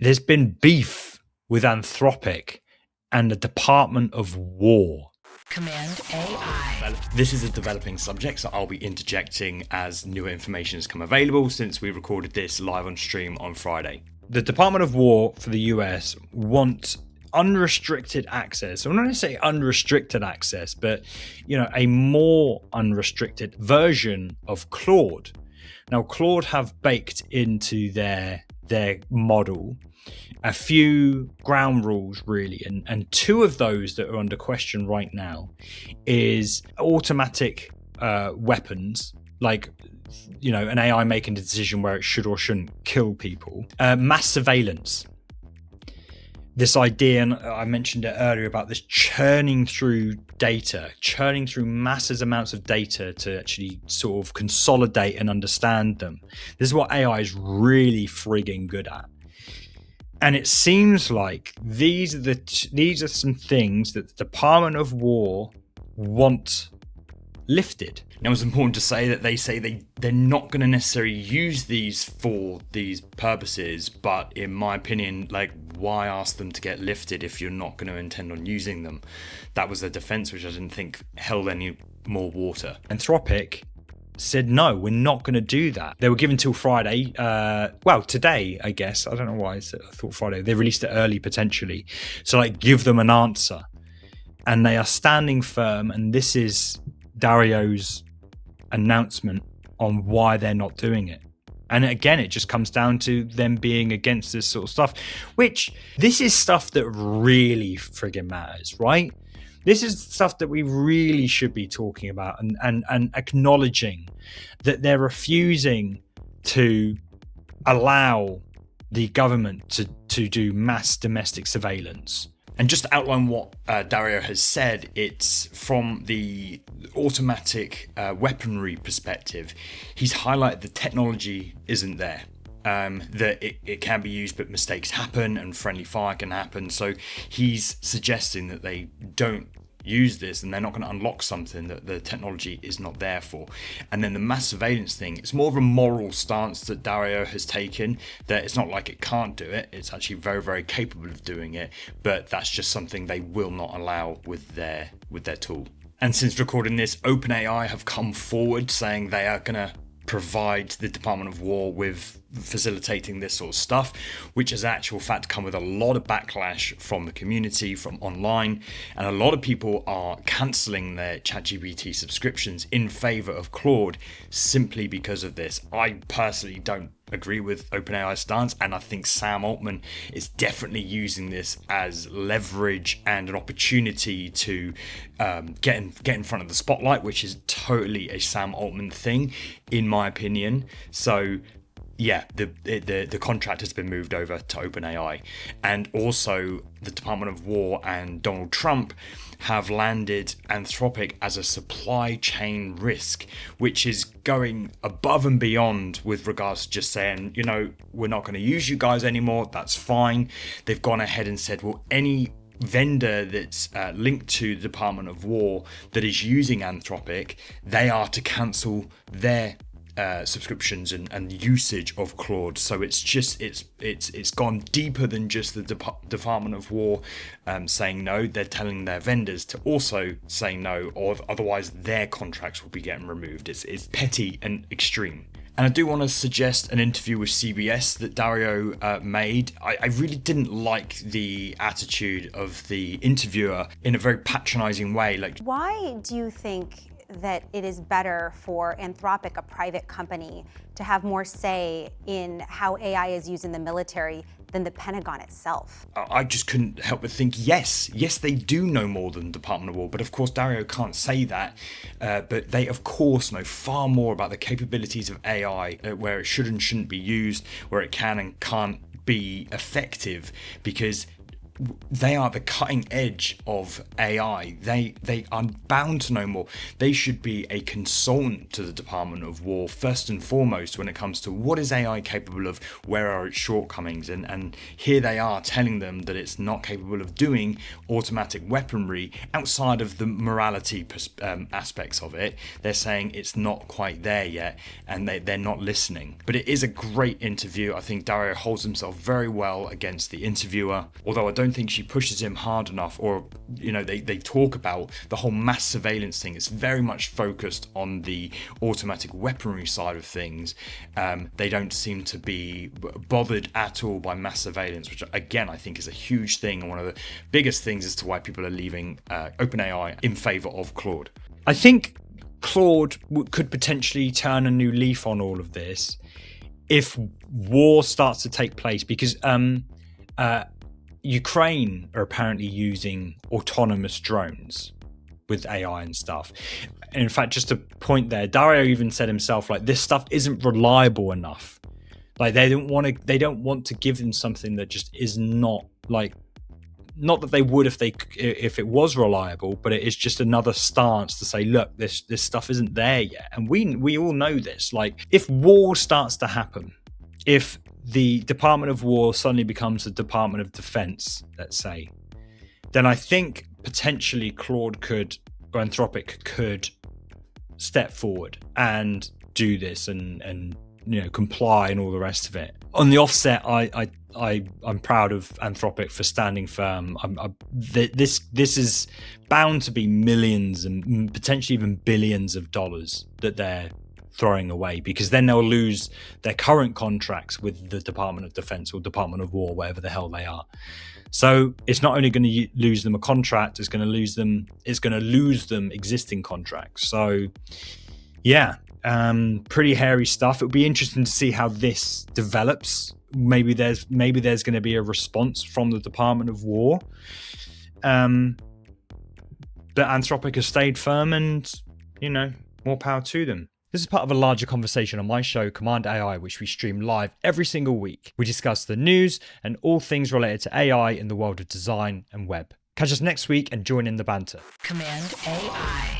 There's been beef with Anthropic and the Department of War. Command AI. This is a developing subject, so I'll be interjecting as newer information has come available since we recorded this live on stream on Friday. The Department of War for the US want unrestricted access. I'm not going to say unrestricted access, but a more unrestricted version of Claude. Now, Claude have baked into their model a few ground rules, really, and two of those that are under question right now is automatic weapons, like an AI making a decision where it should or shouldn't kill people, mass surveillance. This idea, and I mentioned it earlier, about this churning through massive amounts of data to actually sort of consolidate and understand them. This is what AI is really frigging good at. And it seems like these are some things that the Department of War want lifted. Now, it's important to say that they say they're not going to necessarily use these for these purposes, but in my opinion, why ask them to get lifted if you're not going to intend on using them? That was their defense, which I didn't think held any more water. Anthropic said, no, we're not going to do that. They were given till Friday. Today, I guess. I don't know why I thought Friday. They released it early, potentially. So, give them an answer. And they are standing firm, and this is Dario's announcement on why they're not doing it. And again, it just comes down to them being against this sort of stuff, which this is stuff that really friggin' matters, right? This is stuff that we really should be talking about and acknowledging that they're refusing to allow the government to do mass domestic surveillance. And just to outline what Dario has said, it's from the automatic weaponry perspective. He's highlighted the technology isn't there. That it can be used, but mistakes happen and friendly fire can happen. So he's suggesting that they don't use this and they're not going to unlock something that the technology is not there for. And then the mass surveillance thing, it's more of a moral stance that Dario has taken, that it's not like it can't do it, it's actually very, very capable of doing it, but that's just something they will not allow with their tool. And since recording this, OpenAI have come forward saying they are going to provide the Department of War with facilitating this sort of stuff, which has actual fact come with a lot of backlash from the community, from online, and a lot of people are cancelling their ChatGPT subscriptions in favour of Claude simply because of this. I personally don't agree with OpenAI's stance, and I think Sam Altman is definitely using this as leverage and an opportunity to get in front of the spotlight, which is totally a Sam Altman thing, in my opinion. So yeah, the contract has been moved over to OpenAI, and also the Department of War and Donald Trump have landed Anthropic as a supply chain risk, which is going above and beyond with regards to just saying, we're not going to use you guys anymore. That's fine. They've gone ahead and said, well, any vendor that's linked to the Department of War that is using Anthropic, they are to cancel their subscriptions and usage of Claude. So it's gone deeper than just the Department of War saying no. They're telling their vendors to also say no, or otherwise their contracts will be getting removed. It's petty and extreme. And I do want to suggest an interview with CBS that Dario made. I really didn't like the attitude of the interviewer in a very patronizing way. Why do you think that it is better for Anthropic, a private company, to have more say in how AI is used in the military than the Pentagon itself? I just couldn't help but think, yes, they do know more than the Department of War, but of course Dario can't say that. But they, of course, know far more about the capabilities of AI, where it should and shouldn't be used, where it can and can't be effective, because they are the cutting edge of AI. They are bound to know more. They should be a consultant to the Department of War first and foremost when it comes to what is AI capable of, where are its shortcomings, and here they are telling them that it's not capable of doing automatic weaponry outside of the morality aspects of it. They're saying it's not quite there yet, and they're not listening. But it is a great interview. I think Dario holds himself very well against the interviewer, although I don't think she pushes him hard enough, or they talk about the whole mass surveillance thing. It's very much focused on the automatic weaponry side of things. They don't seem to be bothered at all by mass surveillance, which again I think is a huge thing, and one of the biggest things as to why people are leaving OpenAI in favor of Claude. I think Claude could potentially turn a new leaf on all of this if war starts to take place, because Ukraine are apparently using autonomous drones with AI and stuff. And in fact, just to point there, Dario even said himself, like, this stuff isn't reliable enough. Like, they don't want to give them something that just is not, like, not that they would if it was reliable, but it is just another stance to say, look, this stuff isn't there yet. And we all know this. Like, if war starts to happen, if the Department of War suddenly becomes the Department of Defense, let's say, then I think potentially Anthropic could step forward and do this and comply and all the rest of it. On the offset, I'm proud of Anthropic for standing firm. This is bound to be millions and potentially even billions of dollars that they're throwing away, because then they'll lose their current contracts with the Department of Defense or Department of War, whatever the hell they are. So it's not only going to lose them a contract, it's going to lose them existing contracts. So yeah, pretty hairy stuff. It would be interesting to see how this develops. Maybe there's going to be a response from the Department of War. But Anthropic has stayed firm, and more power to them. This is part of a larger conversation on my show, Cmd+AI, which we stream live every single week. We discuss the news and all things related to AI in the world of design and web. Catch us next week and join in the banter. Cmd+AI.